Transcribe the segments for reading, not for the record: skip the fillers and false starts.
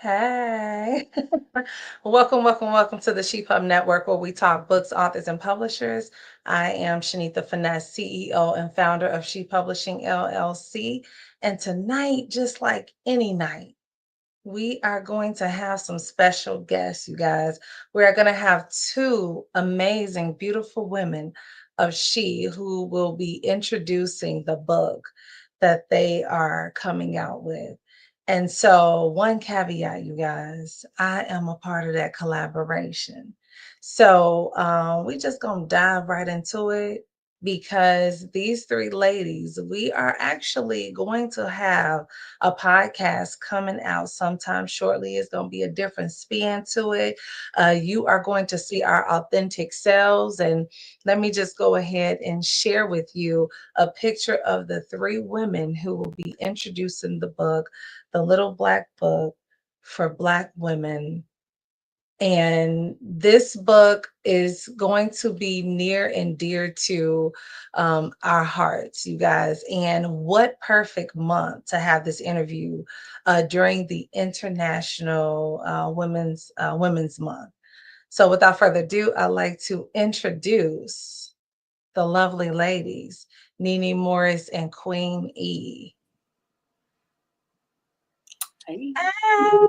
Hey. Welcome to the She.E.O Network where we talk books, authors, and publishers. I am Shanita Finesse, CEO and founder of She Publishing LLC. And tonight, just like any night, we are going to have some special guests, you guys. We are going to have two amazing, beautiful women of She who will be introducing the book that they are coming out with. And so, one caveat, you guys, I am a part of that collaboration. So, we just gonna dive right into it because these three ladies, we are actually going to have a podcast coming out sometime shortly. It's going to be a different spin to it. You are going to see our authentic selves. And let me just go ahead and share with you a picture of the three women who will be introducing the book, The Little Black Book for Black Women. And this book is going to be near and dear to our hearts, you guys. And what perfect month to have this interview during the International Women's Month. So, without further ado, I'd like to introduce the lovely ladies, Nene Morris and Queen E. Hey. Ah,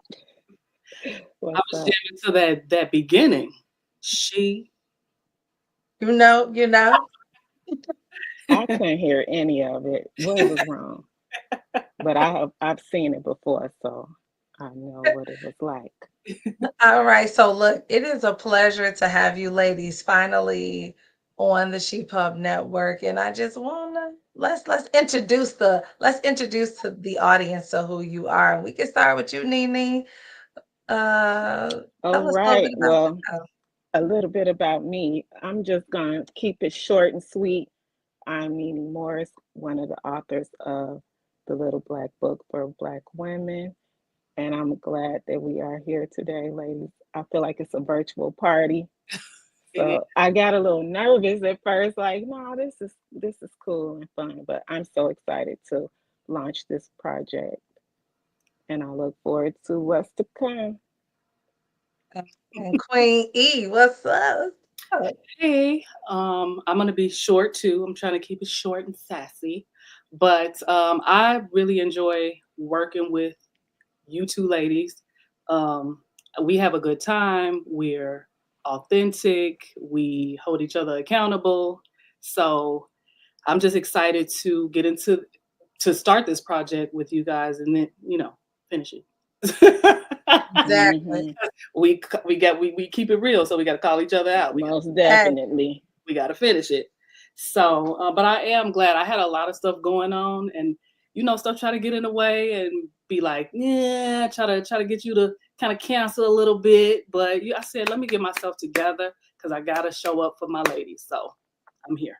I What's was up? jamming to that beginning. She. you know. I couldn't hear any of it. What was wrong? But I've seen it before, so I know what it was like. All right, so look, it is a pleasure to have you ladies finally on the She Pub Network, and I just wanna let's introduce to the audience to who you are. And we can start with you, Nene. All Tell us a little right. bit about Well, yourself. a little bit about me. I'm just going to keep it short and sweet. I'm Nene Morris, one of the authors of The Little Black Book for Black Women. And I'm glad that we are here today, ladies. I feel like it's a virtual party. It is. So I got a little nervous at first, like, no, this is cool and fun. But I'm so excited to launch this project, and I look forward to what's to come. And Queen E, what's up? Hey. I'm gonna be short too. I'm trying to keep it short and sassy, but I really enjoy working with you two ladies. Um, we have a good time. We're authentic. We hold each other accountable. So I'm just excited to get into to start this project with you guys, and then finish it. Exactly. Hmm. We keep it real, so we got to call each other out. Most Hey, definitely. We got to finish it. So, but I am glad. I had a lot of stuff going on, and stuff try to get in the way and be like, yeah, try to get you to kind of cancel a little bit. But I said, let me get myself together because I gotta show up for my ladies. So I'm here.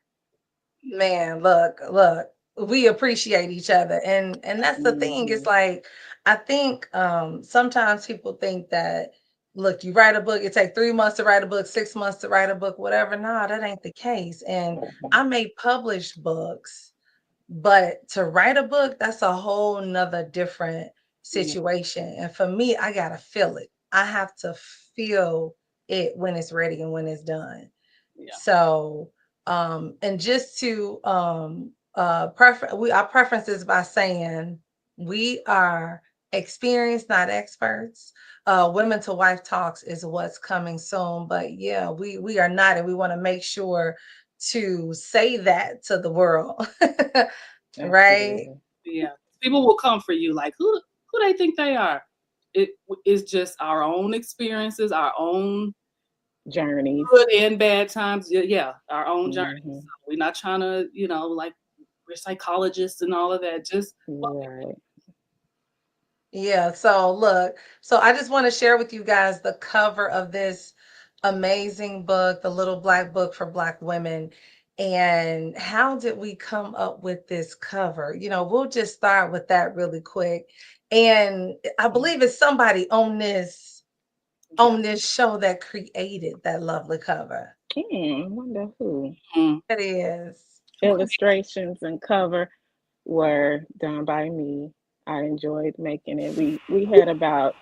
man, look, we appreciate each other. And that's the thing. It's Hmm. like I think sometimes people think that look, you write a book, it takes 3 months to write a book, 6 months to write a book, whatever. No, that ain't the case. And I may publish books, but to write a book, that's a whole nother different Yeah, situation. And for me, I gotta feel it. I have to feel it when it's ready and when it's done. yeah, So, and just to I preference this by saying we are experienced, not experts. Women to Wife Talks is what's coming soon, but yeah, we are not, and we want to make sure to say that to the world, right? Absolutely. yeah. People will come for you, like who they think they are. It is just our own experiences, our own Journeys. good and bad times. Yeah, yeah, our own journey. Hmm. So we're not trying to, like we're psychologists and all of that. Just what Right. Yeah, so look, so I just want to share with you guys the cover of this amazing book, The Little Black Book for Black Women. And how did we come up with this cover? We'll just start with that really quick. And I believe it's somebody yeah. on this show that created that lovely cover. I wonder who. Mm. It is. Illustrations and cover were done by me. I enjoyed making it. We had about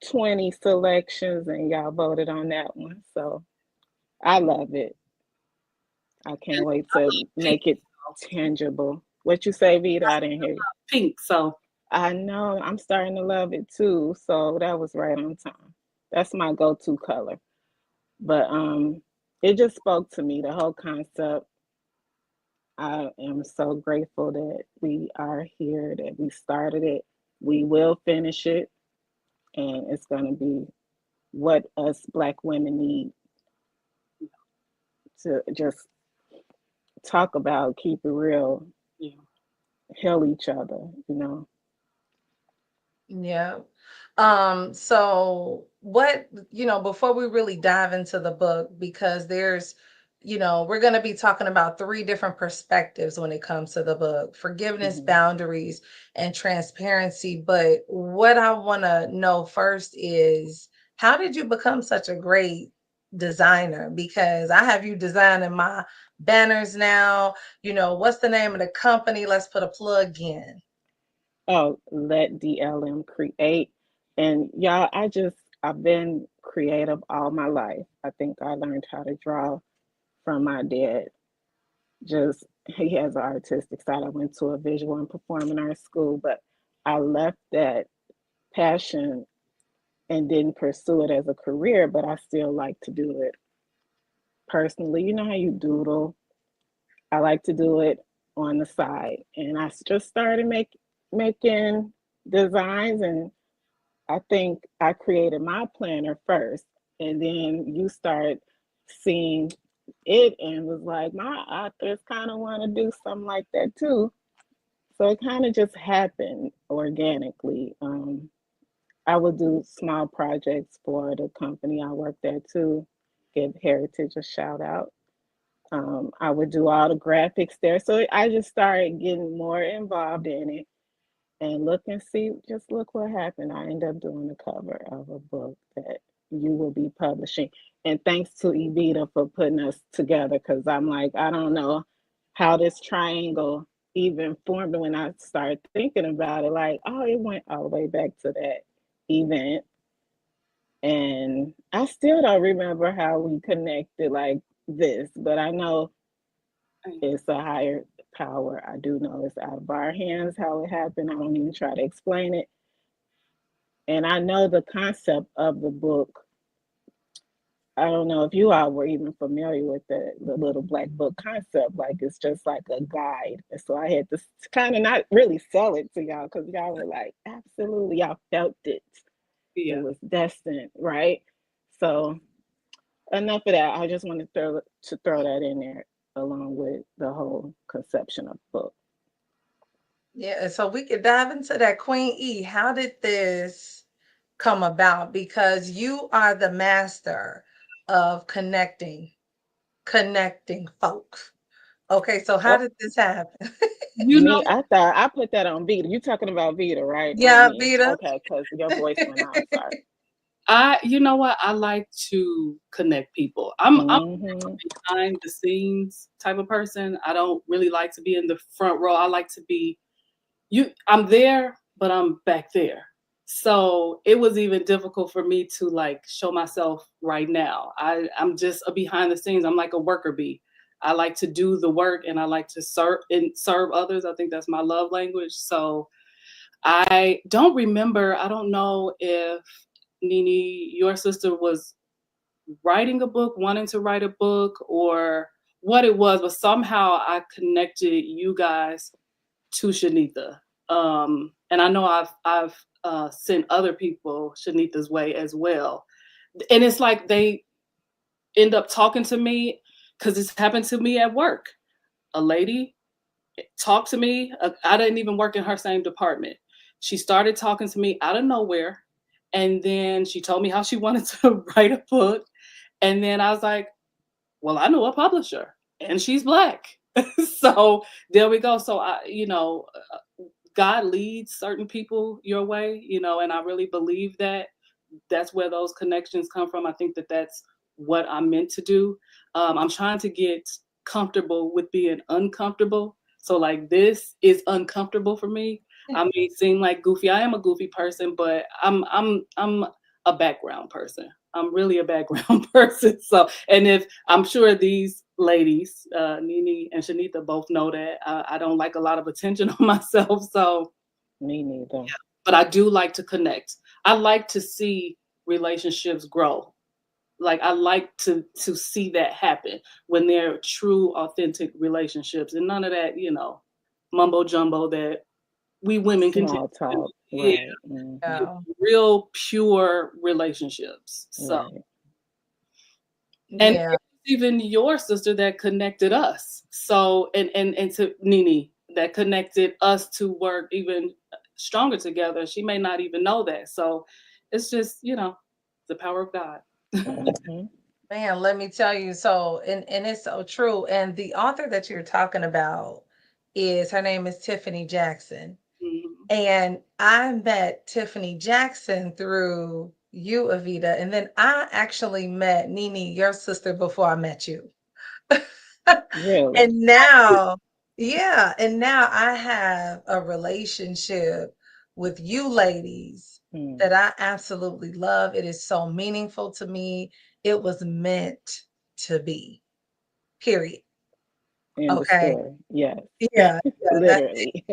20 selections and y'all voted on that one. So I love it. I can't wait to make it tangible. What you say, Vita? I didn't hear you. Pink, so I know I'm starting to love it too. So that was right on time. That's my go-to color. But it just spoke to me, the whole concept. I am so grateful that we are here, that we started it. We will finish it, and it's going to be what us Black women need to just talk about, keep it real, yeah. heal each other, you know. Yeah. So what, before we really dive into the book, because there's, we're going to be talking about three different perspectives when it comes to the book: forgiveness, Mhm. boundaries, and transparency. But what I want to know first is, how did you become such a great designer? Because I have you designing my banners now. What's the name of the company? Let's put a plug in. Oh, let DLM create. And y'all, I've been creative all my life. I think I learned how to draw from my dad. Just he has an artistic side. I went to a visual and performing arts school, but I left that passion and didn't pursue it as a career, but I still like to do it personally. You know how you doodle? I like to do it on the side. And I just started making designs, and I think I created my planner first, and then you start seeing it and was like, my authors kind of want to do something like that too. So it kind of just happened organically. I would do small projects for the company I worked at too, give Heritage a shout out. I would do all the graphics there. So I just started getting more involved in it, and look and see, just look what happened. I ended up doing the cover of a book that you will be publishing. And thanks to Evita for putting us together, because I'm like, I don't know how this triangle even formed when I started thinking about it. Like, oh, it went all the way back to that event. And I still don't remember how we connected like this, but I know it's a higher power. I do know it's out of our hands how it happened. I don't even try to explain it. And I know the concept of the book. I don't know if you all were even familiar with the little black book concept. Like it's just like a guide. And so I had to kind of not really sell it to y'all, because y'all were like, absolutely, y'all felt it. Yeah. It was destined, right? So enough of that. I just wanted to throw that in there along with the whole conception of the book. Yeah, so we could dive into that. Queen E, how did this come about? Because you are the master of connecting folks. Okay, so how Oh, did this happen? You know, me, I thought I put that on Vita. You talking about Vita, right? Not Yeah, me. Vita. Okay, because your voice went out. Sorry. you know what? I like to connect people. I'm Mm-hmm. a behind the scenes type of person. I don't really like to be in the front row. I like to be I'm there, but I'm back there. So it was even difficult for me to like show myself right now. I'm just a behind the scenes. I'm like a worker bee. I like to do the work and I like to serve others. I think that's my love language. So I don't remember. I don't know if Nini, your sister, was writing a book, wanting to write a book, or what it was, but somehow I connected you guys to Shanitha. And I know I've sent other people Shanitha's way as well. And it's like they end up talking to me because it's happened to me at work. A lady talked to me. I didn't even work in her same department. She started talking to me out of nowhere. And then she told me how she wanted to write a book. And then I was like, well, I know a publisher and she's Black. So there we go. So God leads certain people your way, and I really believe that that's where those connections come from. I think that that's what I'm meant to do. I'm trying to get comfortable with being uncomfortable. So like this is uncomfortable for me. I may seem like goofy. I am a goofy person, but I'm a background person. I'm really a background person. So, and if I'm sure these ladies, Nene and Shanita, both know that I don't like a lot of attention on myself. So, Me neither. but I do like to connect. I like to see relationships grow. Like I like to see that happen when they're true, authentic relationships, and none of that, mumbo jumbo that we women continue Small to do. talk. Yeah, Right. Mhm. Yeah. real pure relationships. So, Right. and Yeah. it's even your sister that connected us. So, and to Nene that connected us to work even stronger together. She may not even know that. So, it's just the power of God. Mhm. Man, let me tell you. So, and it's so true. And the author that you're talking about her name is Tiffany Jackson. Mhm. And I met Tiffany Jackson through you, Avita. And then I actually met Nene, your sister, before I met you. Really. And now, yeah, and now I have a relationship with you ladies Mm. that I absolutely love. It is so meaningful to me. It was meant to be, period. In the Okay. story. Yes. Yeah, yeah, that's it. Literally.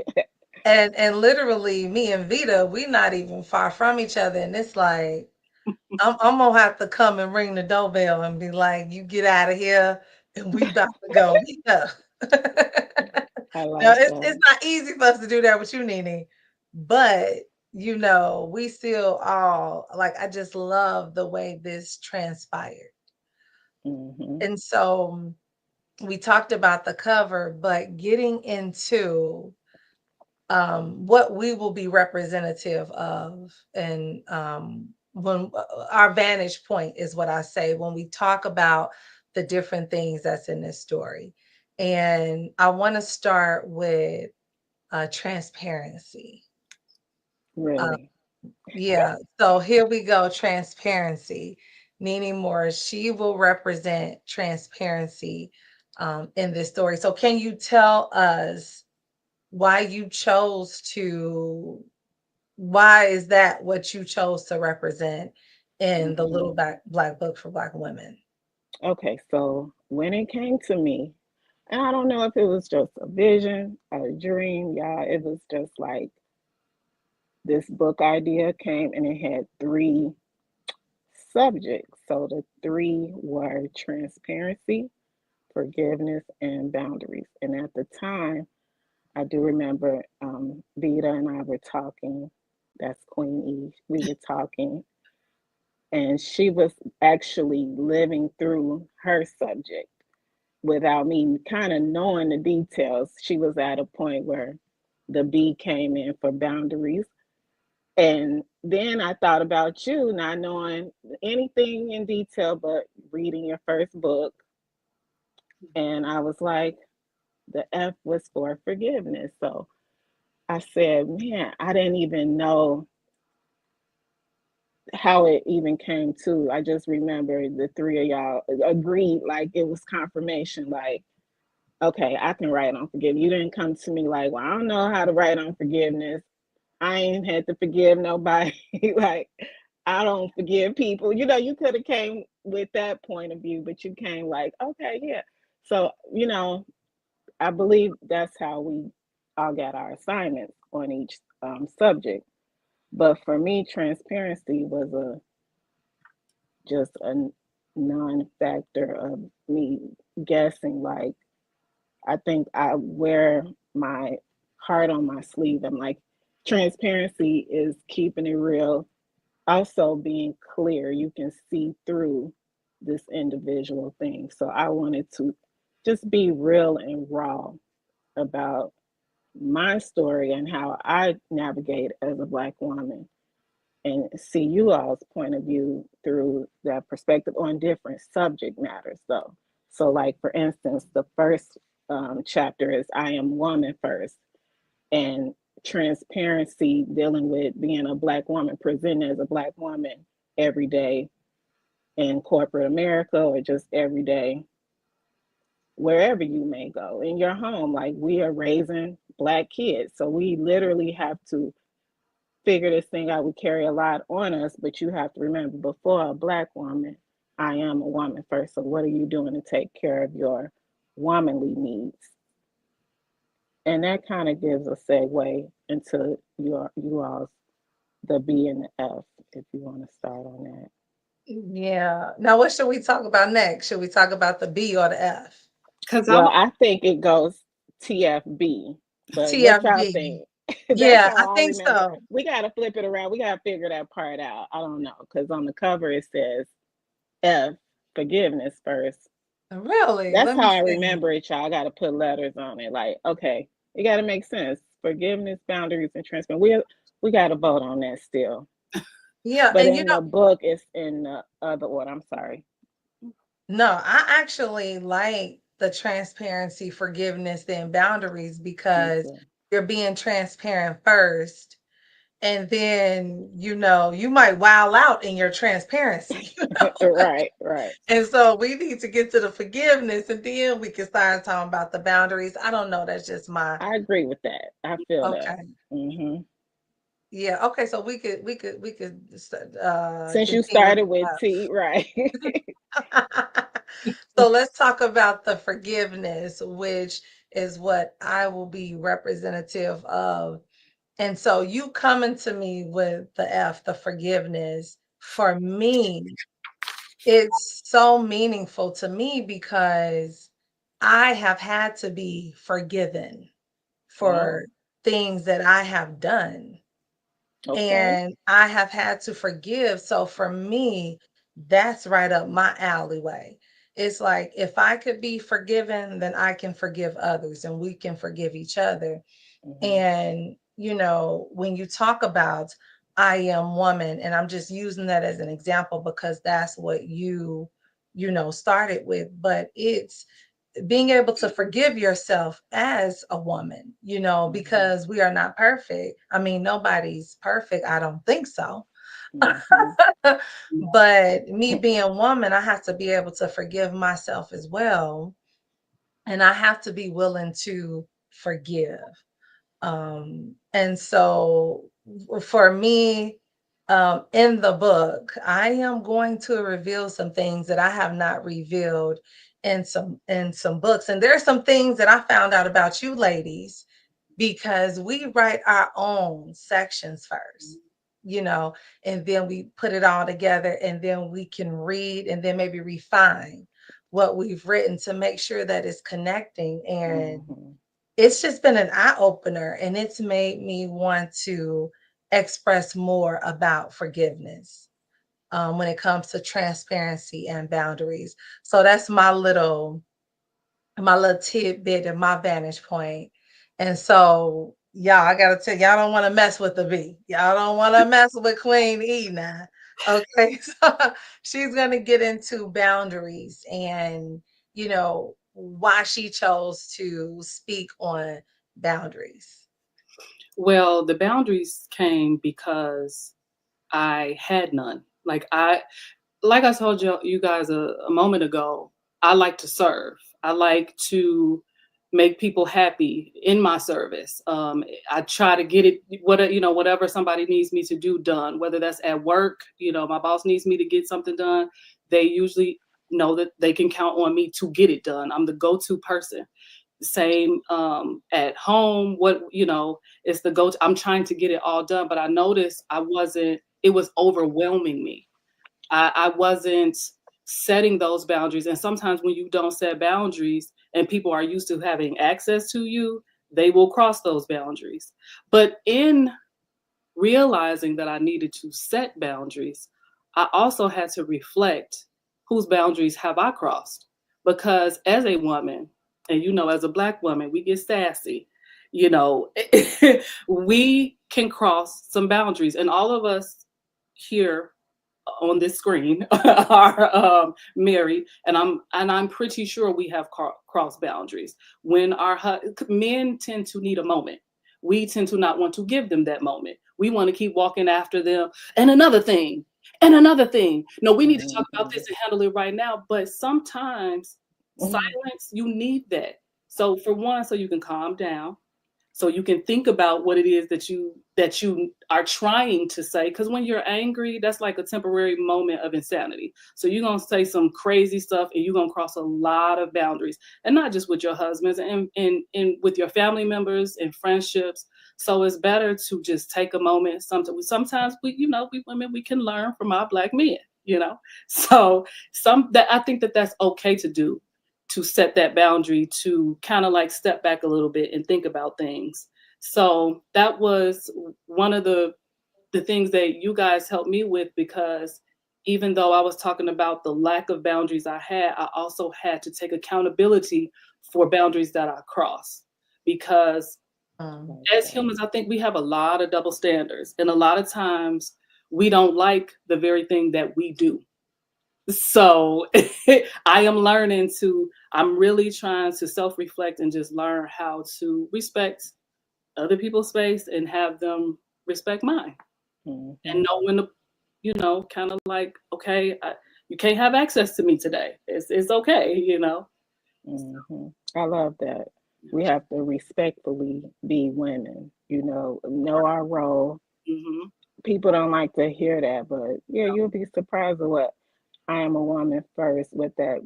And literally me and Vita, we not even far from each other. And it's like, I'm gonna have to come and ring the doorbell and be like, you get out of here and we about to go. Yeah. I No, like it's that. not easy for us to do that with you, Nene. But we still all like I just love the way this transpired. Mhm. And so we talked about the cover, but getting into what we will be representative of and when our vantage point is what I say when we talk about the different things that's in this story. And I want to start with transparency. Uh, Really. yeah, so here we go, transparency. Nene Morris, she will represent transparency in this story. So can you tell us why you chose to why is that what you chose to represent in the Little Mhm. Black Book for Black Women? Okay, so when it came to me, and I don't know if it was just a vision, a dream, y'all, it was just like this book idea came and it had three subjects. So the three were transparency, forgiveness, and boundaries. And at the time, I do remember Vita and I were talking. That's Queen Eve. We were talking, and she was actually living through her subject without me kind of knowing the details. She was at a point where the B came in for boundaries. And then I thought about you not knowing anything in detail but reading your first book. And I was like, the F was for forgiveness. So I said, man, I didn't even know how it even came to. I just remember the three of y'all agreed, like it was confirmation, like, okay, I can write on forgiveness. You didn't come to me like, well, I don't know how to write on forgiveness. I ain't had to forgive nobody. Like, I don't forgive people. You could have came with that point of view, but you came like, okay, yeah. So, I believe that's how we all got our assignments on each subject. But for me, transparency was just a non-factor of me guessing. Like, I think I wear my heart on my sleeve. I'm like, transparency is keeping it real, also being clear. You can see through this individual thing. So I wanted to just be real and raw about my story and how I navigate as a Black woman and see you all's point of view through that perspective on different subject matters. So like for instance, the first chapter is I am woman first, and transparency dealing with being a Black woman, presenting as a Black woman every day in corporate America or just every day wherever you may go in your home. Like we are raising Black kids, so we literally have to figure this thing out. We carry a lot on us, but you have to remember, before a Black woman, I am a woman first. So what are you doing to take care of your womanly needs? And that kind of gives a segue into you all's the B and the F, if you want to start on that. Yeah. Now, what should we talk about next? Should we talk about the B or the F? Because Well, I think it goes TFB, but what y'all TFB. think? That's Yeah, I how I think remember. so. We got to flip it around. We got to figure that part out. I don't know, because on the cover it says F, forgiveness first. Really? That's Let how me I see. remember it, y'all. I got to put letters on it. Like, okay, it got to make sense. Forgiveness, boundaries, and transparency. We got to vote on that still. Yeah, But and you in know, the book, it's in the other order. I'm sorry. no, I actually like the transparency, forgiveness, and boundaries Me because too. you're being transparent first. And then, you might wow out in your transparency. Right, right. And so we need to get to the forgiveness and then we can start talking about the boundaries. I don't know. That's just my I agree with that. I feel that. okay. Hmm. Yeah. Okay. So we could Since you continue. started with T, right? So let's talk about the forgiveness, which is what I will be representative of. And so you coming to me with the F, the forgiveness, for me, it's so meaningful to me because I have had to be forgiven for Oh, things that I have done. okay. And I have had to forgive. So for me, that's right up my alleyway. It's like if I could be forgiven, then I can forgive others and we can forgive each other. Hmm. And, when you talk about I am woman, and I'm just using that as an example because that's what started with, but it's being able to forgive yourself as a woman, Hmm. because we are not perfect. I mean, nobody's perfect. I don't think so. Hmm. But me being a woman, I have to be able to forgive myself as well. And I have to be willing to forgive. And so for me, in the book, I am going to reveal some things that I have not revealed in some books. And there are some things that I found out about you ladies because we write our own sections first, and then we put it all together and then we can read and then maybe refine what we've written to make sure that it's connecting. And Hmm. it's just been an eye opener and it's made me want to express more about forgiveness when it comes to transparency and boundaries. So that's my little tidbit and my vantage point. And so, y'all, I gotta tell y'all don't want to mess with the B. Y'all don't want to mess with Queen E now. Okay, so she's gonna get into boundaries and why she chose to speak on boundaries. Well, the boundaries came because I had none. Like I told you guys a moment ago, I like to serve. I like to make people happy in my service. I try to get it, whatever somebody needs me to do done, whether that's at work, my boss needs me to get something done. They usually know that they can count on me to get it done. I'm the go-to person. Same at home. It's the go-to. I'm trying to get it all done, but I noticed it was overwhelming me. I wasn't setting those boundaries. And sometimes when you don't set boundaries and people are used to having access to you, they will cross those boundaries. But in realizing that I needed to set boundaries, I also had to reflect whose boundaries have I crossed? Because as a woman, and as a Black woman, we get sassy. You know, we can cross some boundaries, and all of us here on this screen are married, and I'm pretty sure we have crossed boundaries. When men tend to need a moment, we tend to not want to give them that moment. We want to keep walking after them. And another thing, and another thing. No, we need to talk about Hmm. this and handle it right now. But sometimes Hmm. silence, you need that. So for one, so you can calm down, So you can think about what it is that you are trying to say. Because when you're angry, that's like a temporary moment of insanity. So you're gonna say some crazy stuff, and you're gonna cross a lot of boundaries, and not just with your husbands, and with your family members and friendships. So it's better to just take a moment. Sometimes we women, we can learn from our Black men. So I think that's okay to do, to set that boundary, to kind of like step back a little bit and think about things. So that was one of the things that you guys helped me with, because even though I was talking about the lack of boundaries I also had to take accountability for boundaries that I crossed. Because as humans, I think we have a lot of double standards, and a lot of times we don't like the very thing that we do. So I'm really trying to self-reflect and just learn how to respect other people's space and have them respect mine. And know when to, kind of like, okay, you can't have access to me today. It's okay. I love that. We have to respectfully be women, know our role. People don't like to hear that, but yeah, you'll be surprised at what I am a woman first, what that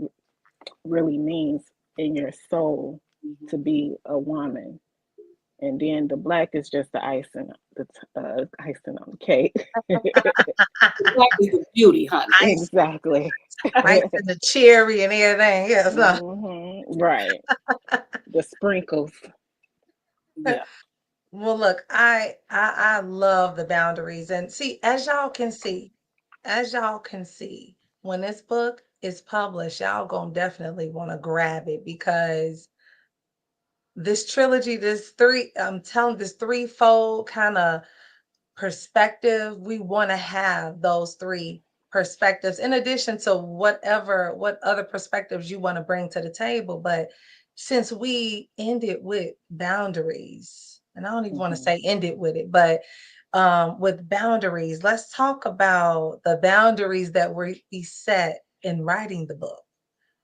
really means in your soul to be a woman. And then the Black is just the icing on the cake. Black is the beauty, honey. Exactly. Like the cherry and everything. Yes. Right. The sprinkles. Yeah. Well, look, I love the boundaries, and see, as y'all can see, when this book is published, y'all gonna definitely want to grab it, because this trilogy, this threefold kind of perspective, we want to have those three perspectives in addition to what other perspectives you want to bring to the table. But since we ended with boundaries, and I don't even want to say ended with it, but with boundaries, let's talk about the boundaries that we set in writing the book.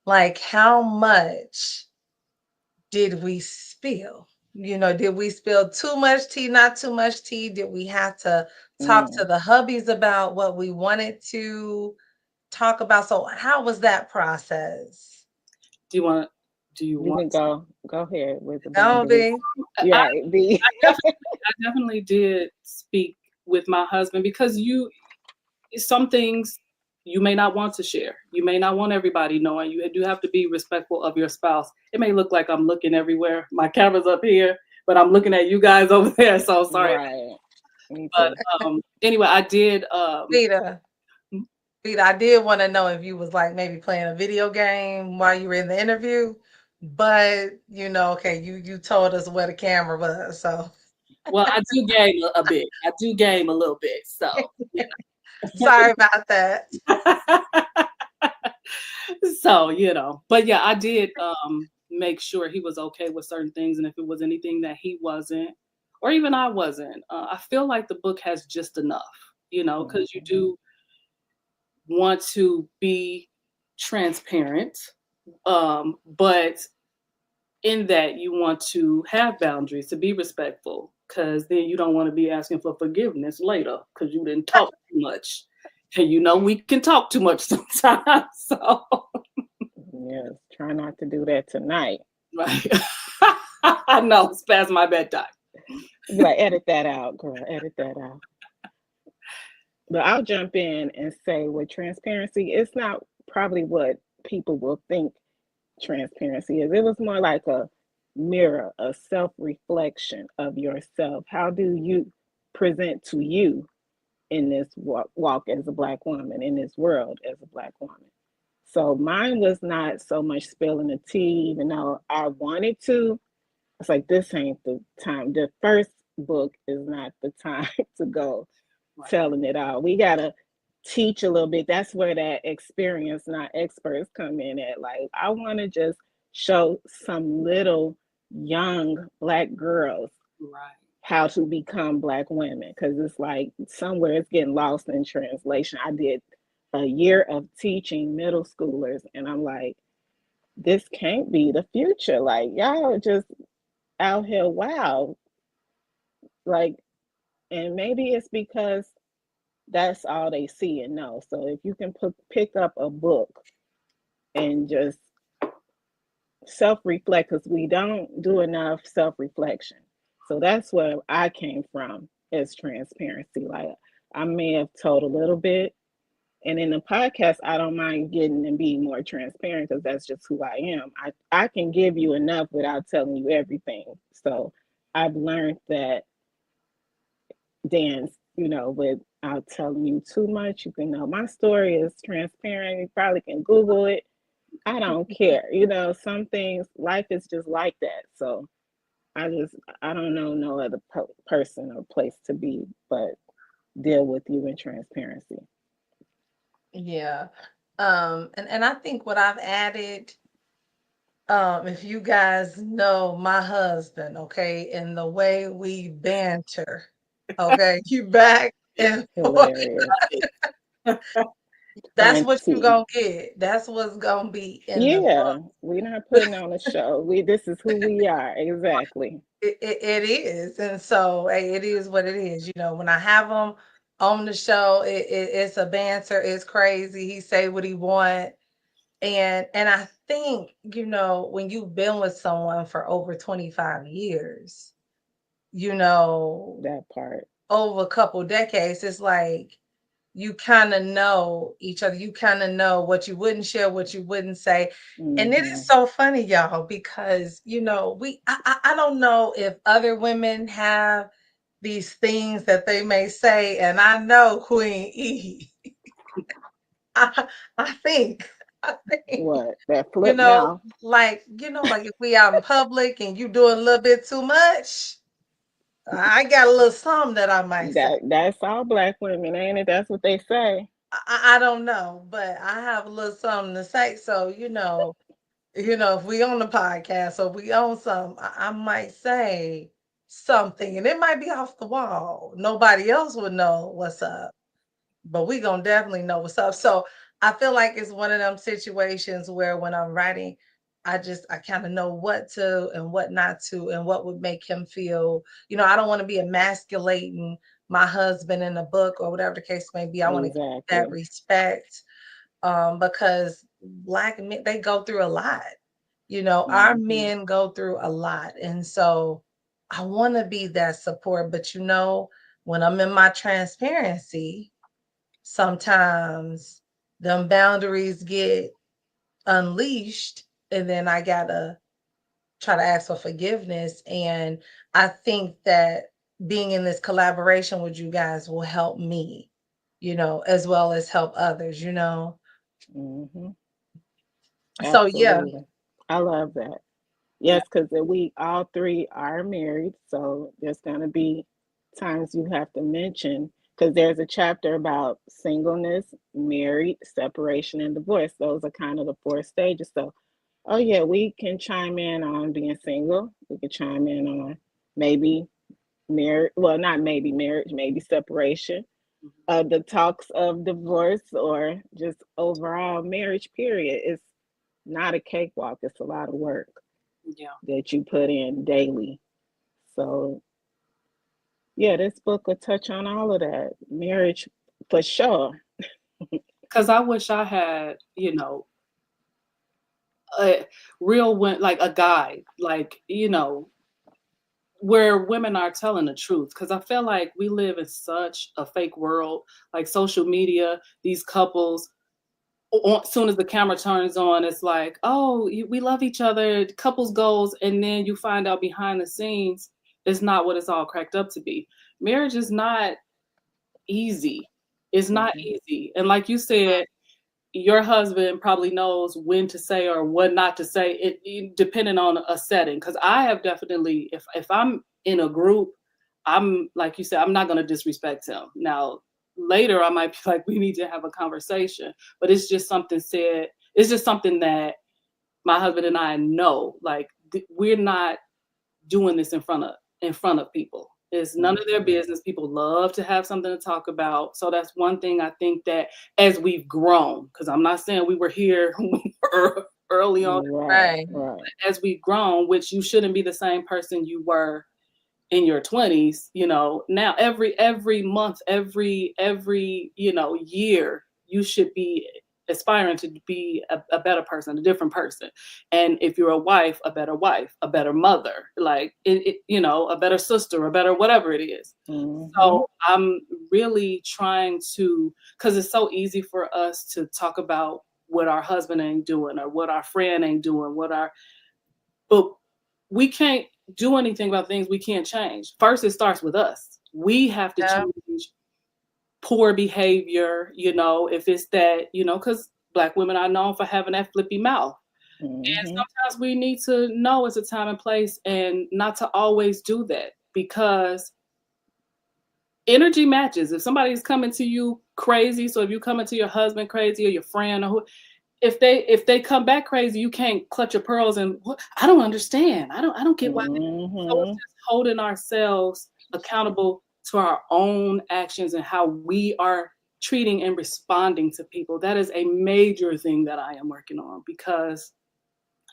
Like, how much did we spill? Did we spill too much tea, not too much tea? Did we have to talk to the hubbies about what we wanted to talk about? So how was that process? You can go ahead with the Don't boundaries. Yeah, I definitely did speak with my husband, because some things you may not want to share. You may not want everybody knowing. You do have to be respectful of your spouse. It may look like I'm looking everywhere. My camera's up here, but I'm looking at you guys over there. So sorry. Right. But anyway, I did. Vita, I did want to know if you was like maybe playing a video game while you were in the interview, but okay, you told us where the camera was, so. Well, I do game a bit. I do game a little bit, so. Sorry about that. So, but yeah, I did make sure he was okay with certain things. And if it was anything that he wasn't, or even I wasn't, I feel like the book has just enough, because you do want to be transparent. But in that, you want to have boundaries, to be respectful, because then you don't want to be asking for forgiveness later because you didn't talk too much. And we can talk too much sometimes. So yes, try not to do that tonight. Right. I know, it's past my bedtime. Like, edit that out, girl. Edit that out. But I'll jump in and say, with transparency, it's not probably what people will think transparency is. It was more like a mirror, a self-reflection of yourself. How do you present to you in this walk as a Black woman, in this world as a Black woman? So mine was not so much spilling the tea, even though I wanted to. It's like, this ain't the time. The first book is not the time to go telling it all. We gotta teach a little bit. That's where that experience, not experts, come in at. Like, I want to just show some little young Black girls how to become Black women, because it's like somewhere it's getting lost in translation. I did a year of teaching middle schoolers, and I'm like, this can't be the future. Like, y'all just out here, wow, Like, and maybe it's because that's all they see and know. So if you can pick up a book and just self-reflect, because we don't do enough self-reflection. So that's where I came from, as transparency. Like, I may have told a little bit, and in the podcast, I don't mind getting and being more transparent because that's just who I am. I can give you enough without telling you everything. So I've learned that dance, without telling you too much. You can know my story is transparent. You probably can Google it. I don't care. Some things, life is just like that. So I don't know no other person or place to be but deal with you in transparency. Yeah. And I think what I've added, if you guys know my husband, okay, and the way we banter, okay, you back and forth. Hilarious. That's what you Funny. gonna get. That's what's gonna be in the book. Yeah, we're not putting on a show. This is who we are. Exactly. It is, and so hey, it is what it is. When I have him on the show, it's a banter. It's crazy. He say what he want, and I think when you've been with someone for over 25 years, That part. over a couple decades, it's like you kind of know each other. You kind of know what you wouldn't share, what you wouldn't say. And it is Mm-hmm. so funny, y'all, because I don't know if other women have these things that they may say, and I know Queen E. I, I think, I think, What? That you flip know, mouth. like if we out in public and you doing a little bit too much, I got a little something that I might say. That's all black women, ain't it? That's what they say. I don't know, but I have a little something to say. So, if we on the podcast or we on some, I might say something and it might be off the wall. Nobody else would know what's up, but we gonna definitely know what's up. So I feel like it's one of them situations where when I'm writing, I kind of know what to and what not to and what would make him feel. I don't want to be emasculating my husband in the book or whatever the case may be. I want to keep that Exactly. respect, because black men, they go through a lot. Our Mm-hmm. men go through a lot, and so I want to be that support. But when I'm in my transparency, sometimes them boundaries get unleashed, and then I gotta try to ask for forgiveness. And I think that being in this collaboration with you guys will help me, as well as help others. Mm-hmm. So yeah. Absolutely. I love that. Yeah. Yes, because we all three are married, so there's going to be times you have to mention, because there's a chapter about singleness, married, separation, and divorce. Those are kind of the four stages. So, oh yeah, we can chime in on being single. We can chime in on maybe marriage. Well, not maybe marriage, maybe separation. The talks of divorce or just overall marriage. Period. It's not a cakewalk. It's a lot of work Yeah. that you put in daily. So yeah, this book will touch on all of that. Marriage for sure. Because I wish I had, a real like a guide, like, where women are telling the truth. Because I feel like we live in such a fake world, like social media, these couples, as soon as the camera turns on, it's like, oh, we love each other, couples goals, and then you find out behind the scenes, it's not what it's all cracked up to be. Marriage is not easy. It's not Mm-hmm. easy. And like you said, your husband probably knows when to say or what not to say, depending on a setting. Because I have definitely, if I'm in a group, I'm like you said, I'm not going to disrespect him. Now, later, I might be like, we need to have a conversation. But it's just something said. It's just something that my husband and I know. Like, we're not doing this in front of people. It's none of their Mm-hmm. business. People love to have something to talk about. So that's one thing I think that as we've grown, because I'm not saying we were here early on, Right, Right. right. as we've grown, which you shouldn't be the same person you were in your 20s, now every month, every year, you should be aspiring to be a better person, a different person. And if you're a wife, a better mother, like a better sister, a better whatever it is. So I'm really trying to, because it's so easy for us to talk about what our husband ain't doing or what our friend ain't doing, but we can't do anything about things we can't change. First, it starts with us. We have to Yeah. change poor behavior, if it's that, because Black women are known for having that flippy mouth. And sometimes we need to know it's a time and place and not to always do that, because energy matches. If somebody's coming to you crazy, so if you coming to your husband crazy or your friend or who, if they come back crazy, you can't clutch your pearls and I don't understand. I don't get why. So it's just holding ourselves accountable to our own actions and how we are treating and responding to people. That is a major thing that I am working on, because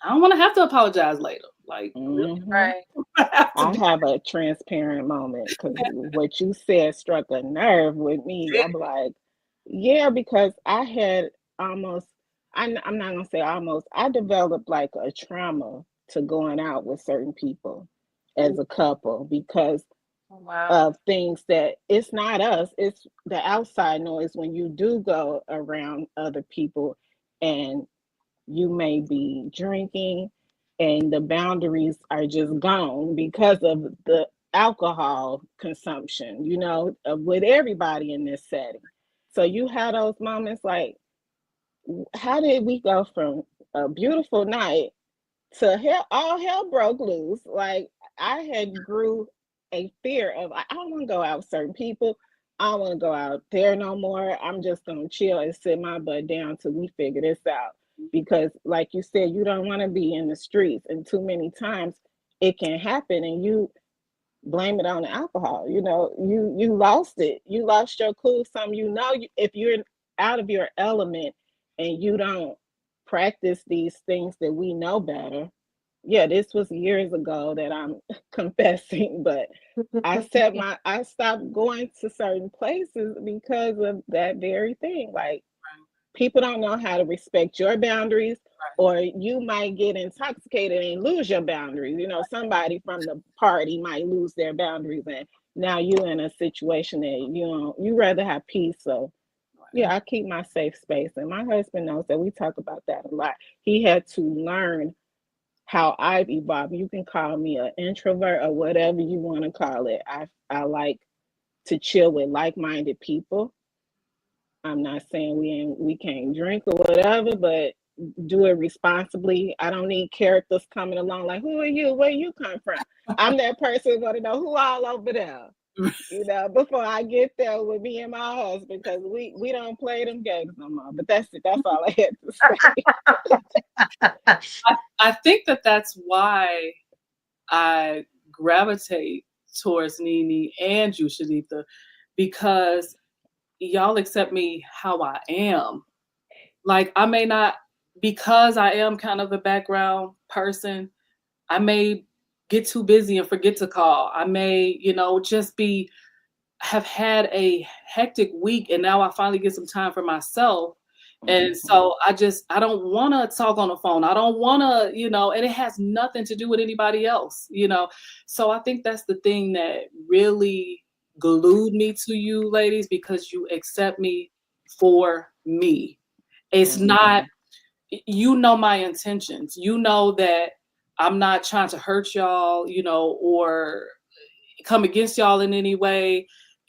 I don't want to have to apologize later. Like, really? Right. I have a transparent moment, because what you said struck a nerve with me. I'm like, yeah, because I had almost, I'm not gonna say almost, I developed like a trauma to going out with certain people as a couple, because Wow. of things that it's not us, it's the outside noise when you do go around other people and you may be drinking and the boundaries are just gone because of the alcohol consumption, with everybody in this setting. So you have those moments like, how did we go from a beautiful night to hell, all hell broke loose? Like, I had grew a fear of, I don't want to go out with certain people. I don't want to go out there no more. I'm just going to chill and sit my butt down till we figure this out. Because like you said, you don't want to be in the streets, and too many times it can happen and you blame it on the alcohol. You lost it. You lost your cool. If you're out of your element and you don't practice these things that we know better. Yeah, this was years ago that I'm confessing, but I stopped going to certain places because of that very thing. Like, people don't know how to respect your boundaries, or you might get intoxicated and lose your boundaries. Somebody from the party might lose their boundaries, and now you're in a situation that you rather have peace. So yeah, I keep my safe space, and my husband knows that. We talk about that a lot. He had to learn how I've evolved. You can call me an introvert or whatever you want to call it. I like to chill with like-minded people. I'm not saying we can't drink or whatever, but do it responsibly. I don't need characters coming along like, who are you? Where you come from? I'm that person who's gonna know who all over there. Before I get there with me and my husband, because we don't play them games no more. But that's it. That's all I had to say. I think that's why I gravitate towards Nene and you, Shanita, because y'all accept me how I am. Like, I may not, because I am kind of a background person, I may get too busy and forget to call. I may, just have had a hectic week, and now I finally get some time for myself. And so I don't want to talk on the phone. I don't want to, and it has nothing to do with anybody else, So I think that's the thing that really glued me to you ladies, because you accept me for me. It's not, my intentions. That I'm not trying to hurt y'all, or come against y'all in any way.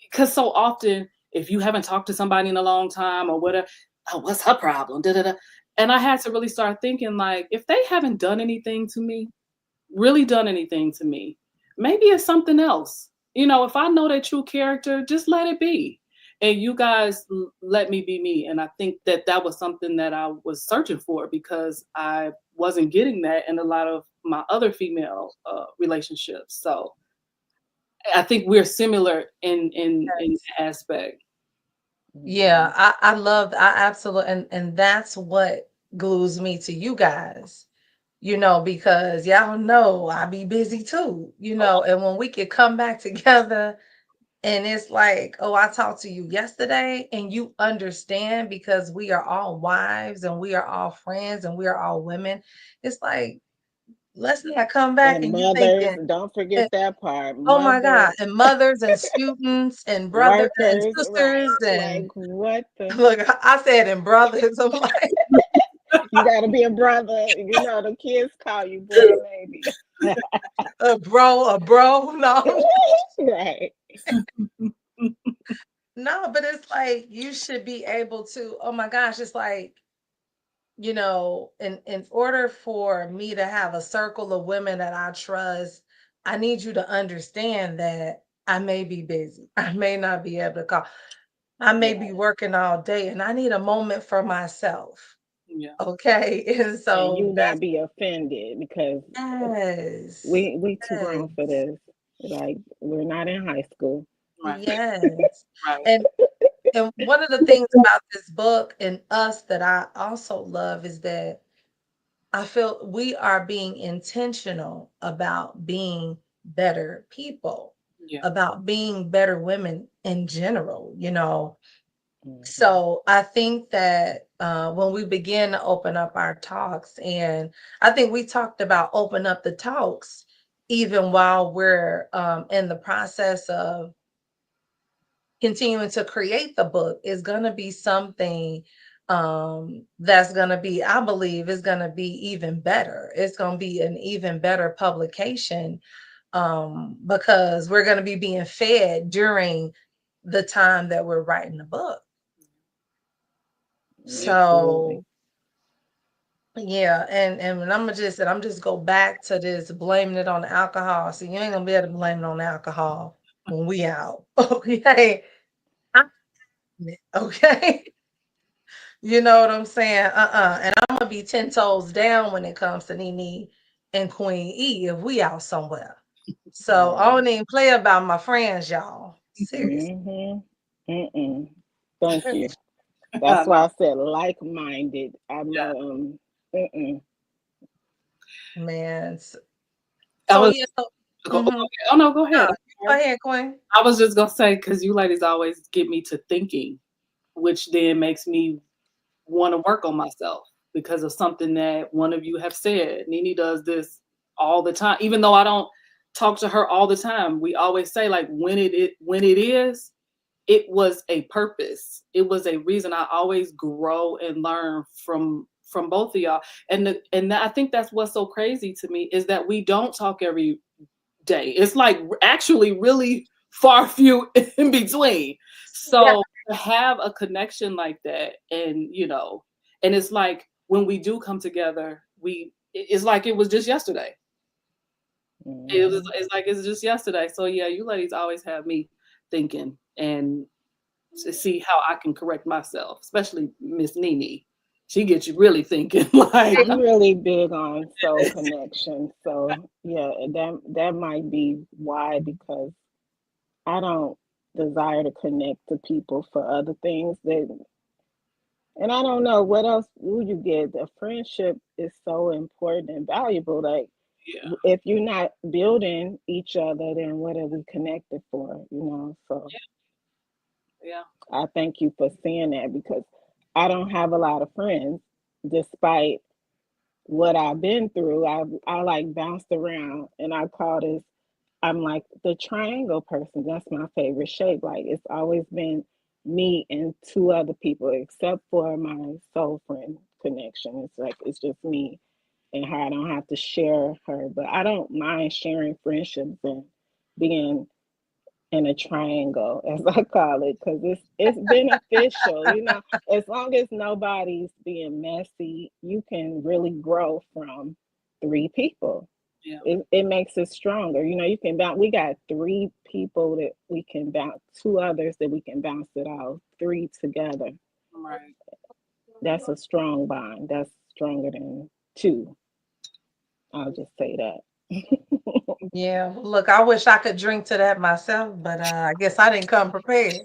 Because so often, if you haven't talked to somebody in a long time or whatever, oh, what's her problem? Da, da, da. And I had to really start thinking, like, if they haven't done anything to me, really done anything to me, maybe it's something else. If I know their true character, just let it be. And you guys let me be me. And I think that was something that I was searching for, because I wasn't getting that in a lot of my other female relationships. So I think we're similar in that aspect. Yeah, I absolutely, and that's what glues me to you guys, because y'all know I be busy too, and when we could come back together and it's like, oh, I talked to you yesterday and you understand because we are all wives and we are all friends and we are all women. It's like, let's not come back And and you mothers, thinking, don't forget that part. oh my Mothers, God, and mothers and students and brothers and workers, sisters right? Like and what the look, I said and brothers. I'm like you gotta be a brother. You know, the kids call you bro maybe. a bro. No, Right. no, but it's like you should be able to, oh my gosh, it's like, in order for me to have a circle of women that I trust, I need you to understand that I may be busy. I may not be able to call. I may be Right. working all day and I need a moment for myself. Yeah. Okay. And And so you not be offended because yes. we too grown for Yes. this. Like we're not in high school. Right. Yes. Right. And one of the things about this book and us that I also love is that I feel we are being intentional about being better people, Yeah. about being better women in general. Mhm. So I think that when we begin to open up our talks, and I think we talked about open up the talks even while we're in the process of continuing to create the book, is going to be something that's going to be, I believe, is going to be even better. It's going to be an even better publication because we're going to be being fed during the time that we're writing the book. Absolutely. So yeah, and when I'm just go back to this blaming it on the alcohol. So you ain't gonna be able to blame it on the alcohol when we out. Okay. I'm okay. You know what I'm saying? And I'm gonna be 10 toes down when it comes to Nene and Queen E if we out somewhere. So I Right. don't even play about my friends, y'all. Seriously. Mm-hmm. Mm-mm. Thank you. I That's know. why I said like-minded. I'm Yeah. mm-mm. Man. I So was yeah. okay. Mm-hmm. Oh no, go ahead. No, go ahead, Queen. I was just gonna say because you ladies always get me to thinking, which then makes me want to work on myself because of something that one of you have said. Nene does this all the time, even though I don't talk to her all the time. We always say like when it is, it was a purpose. It was a reason. I always grow and learn from both of y'all. I think that's what's so crazy to me is that we don't talk every day. It's like actually really far few in between. Yeah. So to have a connection like that, and it's like when we do come together, it's like it was just yesterday. Mm-hmm. It's like it's just yesterday. So yeah, you ladies always have me thinking and to see how I can correct myself, especially Miss Nene. She gets you really thinking like I'm really big on soul connection. So yeah, that might be why, because I don't desire to connect to people for other things that, and I don't know what else will you get. A friendship is so important and valuable. Like yeah, if you're not building each other, then what are we connected for? So yeah, I thank you for saying that because I don't have a lot of friends, despite what I've been through. I like bounced around, and I call this. I'm like the triangle person. That's my favorite shape. Like it's always been me and two other people, except for my soul friend connection. It's like it's just me and her. I don't have to share her, but I don't mind sharing friendships and being in a triangle, as I call it, because it's beneficial. As long as nobody's being messy, you can really grow from three people. yeah. It makes us stronger. You can bounce. We got three people that we can bounce, two others that we can bounce it off, three together. Right. That's a strong bond. That's stronger than two. I'll just say that. Yeah. Well, look, I wish I could drink to that myself, but I guess I didn't come prepared.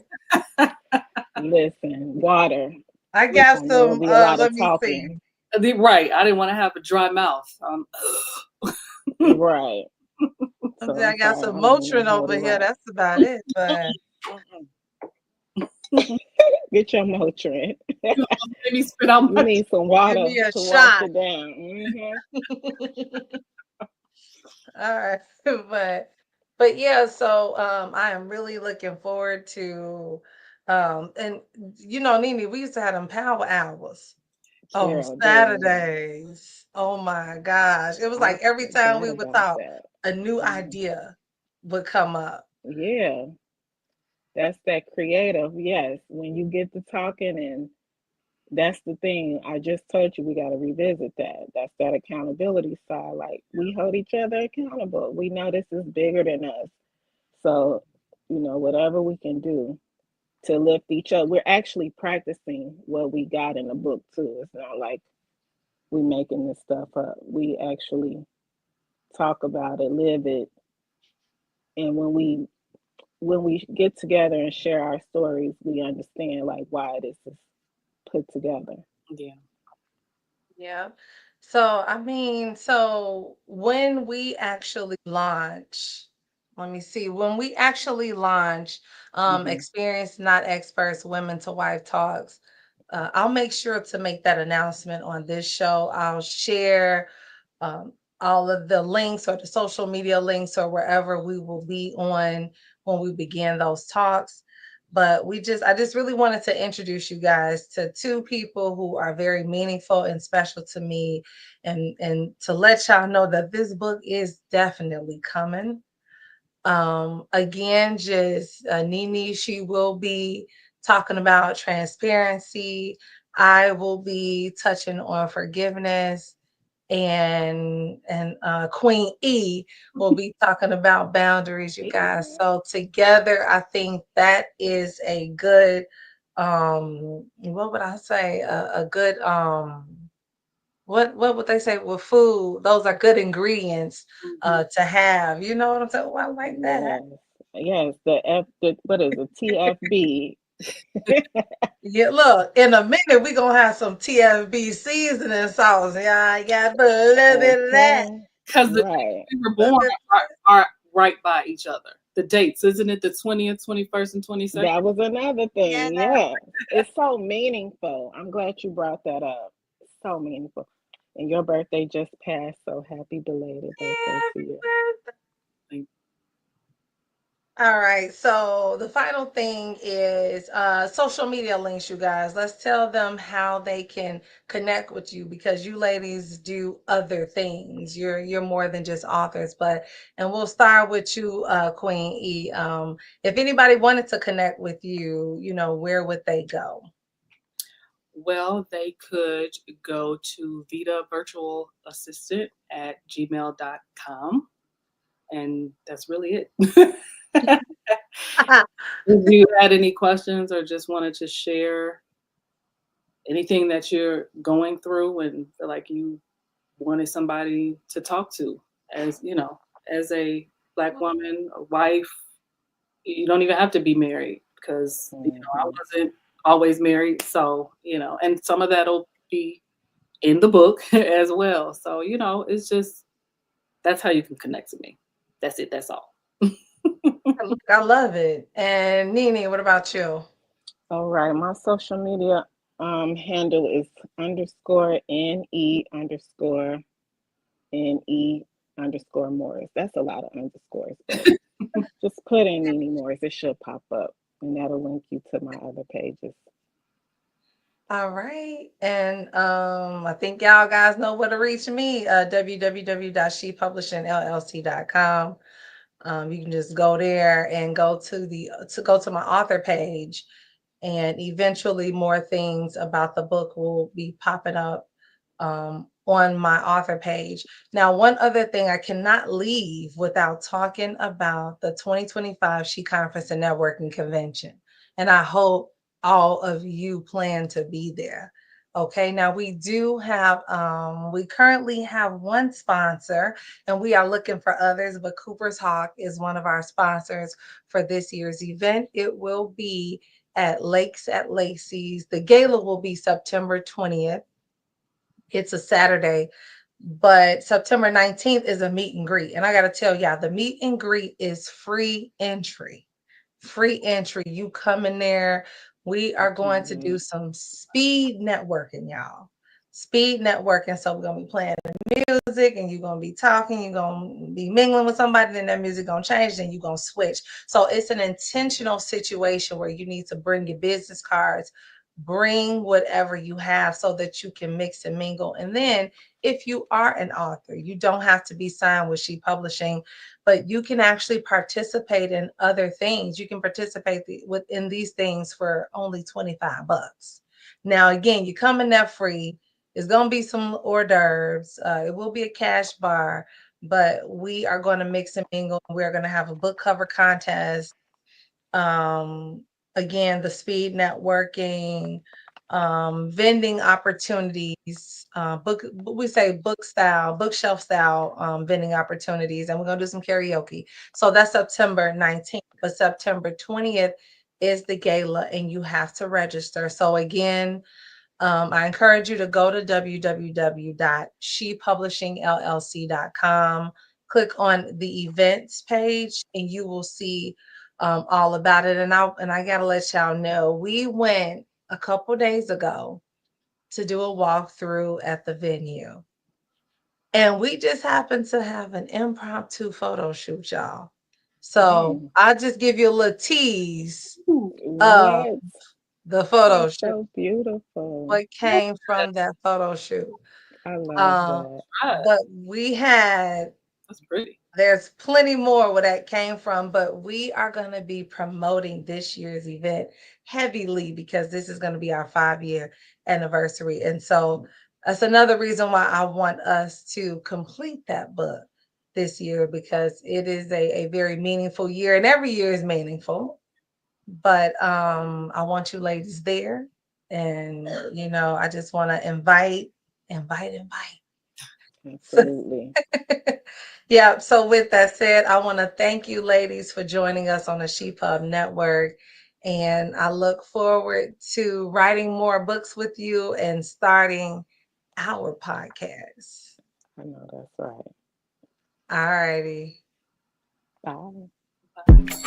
Listen, water. I It's got gonna some, be a lot let of me see. talking. Right. I didn't want to have a dry mouth. Right. So I I'm got sorry, some I don't mean to Motrin hold over it here. up. That's about it. But Get your Motrin. Made me spit out You my. need some give water me a to wash shot. it down. Hmm. All right. But yeah, so I am really looking forward to and Nene, we used to have them power hours on Girl, didn't we? Saturdays. Oh my gosh. It was I like every time forgot we would about talk, that. a new Mhm. idea would come up. Yeah, that's that creative. Yes, when you get to talking, and that's the thing. I just told you we got to revisit that. That's that accountability side. Like we hold each other accountable. We know this is bigger than us. So, whatever we can do to lift each other. We're actually practicing what we got in the book too. It's not like we making this stuff up. We actually talk about it, live it, and when we get together and share our stories, we understand like why this is put together. Yeah. Yeah. So, I mean, so when we actually launch, let me see, when we actually launch Hmm. Experienced Not Experts Women to Wife Talks, I'll make sure to make that announcement on this show. I'll share um, all of the links or the social media links or wherever we will be on when we begin those talks. But I just really wanted to introduce you guys to two people who are very meaningful and special to me, and to let y'all know that this book is definitely coming. Again, just Nene, she will be talking about transparency. I will be touching on forgiveness, and Queen E will be talking about boundaries, you guys. So together, I think that is a good, what would I say? A good, what would they say with food? Those are good ingredients Mhm. to have. You know what I'm saying? Oh, I like that. Yes, yes. What is it? TFB. Yeah, look, in a minute we gonna have some TFB seasoning sauce. Yeah, I got a little bit of that. Okay. Because the dates Right. we were Little born bit. are right by each other. The dates, isn't it? The 20th, 21st, and 22nd. That was another Yeah. thing. Yes. It's so meaningful. I'm glad you brought that up. It's so meaningful. And your birthday just passed, so happy belated birthday to you. Yeah. Like, All right. So the final thing is social media links, you guys. Let's tell them how they can connect with you, because you ladies do other things. You're more than just authors, but and we'll start with you, Queen E. If anybody wanted to connect with you, where would they go? well, they could go to Vita Virtual Assistant at gmail.com. And that's really it. If you had any questions or just wanted to share anything that you're going through and feel like you wanted somebody to talk to, as as a Black woman, a wife, you don't even have to be married because I Hmm. wasn't always married. So, and some of that'll be in the book as well. So, it's just that's how you can connect to me. That's it. That's all. Look, I love it. And Nene, what about you? All right. My social media handle is underscore NE underscore NE underscore Morris. That's a lot of underscores, but just put in Nene Morris. It should pop up, and that'll link you to my other pages. All right. And I think y'all guys know where to reach me, www.shepublishingllc.com. You can just go there and go to my author page, and eventually more things about the book will be popping up on my author page. Now, one other thing I cannot leave without talking about the 2025 She Conference and Networking Convention. And I hope all of you plan to be there. Okay, now we currently have one sponsor, and we are looking for others, but Cooper's Hawk is one of our sponsors for this year's event. It will be at Lakes at Lacey's. The gala will be September 20th, It's a Saturday, but September 19th is a meet and greet. And I got to tell y'all, the meet and greet is free entry. Free entry. You come in there. We are going to do some speed networking, y'all. Speed networking. So we're going to be playing music and you're going to be talking, you're going to be mingling with somebody, then that music going to change, then you're going to switch. So it's an intentional situation where you need to bring your business cards, bring whatever you have so that you can mix and mingle. And then if you are an author, you don't have to be signed with She Publishing, but you can actually participate in other things. You can participate within these things for only $25. Now, again, you come in there free. It's going to be some hors d'oeuvres. It will be a cash bar, but we are going to mix and mingle. We're going to have a book cover contest. Again, the speed networking, vending opportunities, bookshelf style vending opportunities, and we're gonna do some karaoke. So that's September 19th, but September 20th is the gala, and you have to register. So again, I encourage you to go to www.shepublishingllc.com, click on the events page, and you will see all about it. And I gotta let y'all know, we went a couple days ago to do a walkthrough at the venue, and we just happened to have an impromptu photo shoot, y'all. So I'll just give you a little tease of What? the photo That's shoot. so beautiful. What came from that photo shoot. I love Um, that. but we had, That's pretty. there's plenty more where that came from, but we are going to be promoting this year's event heavily because this is going to be our 5-year anniversary. And so that's another reason why I want us to complete that book this year, because it is a very meaningful year, and every year is meaningful. But I want you ladies there. And, I just want to invite. Absolutely. Yeah. So with that said, I want to thank you ladies for joining us on the She Pub Network. And I look forward to writing more books with you and starting our podcast. I know that's right. All righty. Bye. Bye.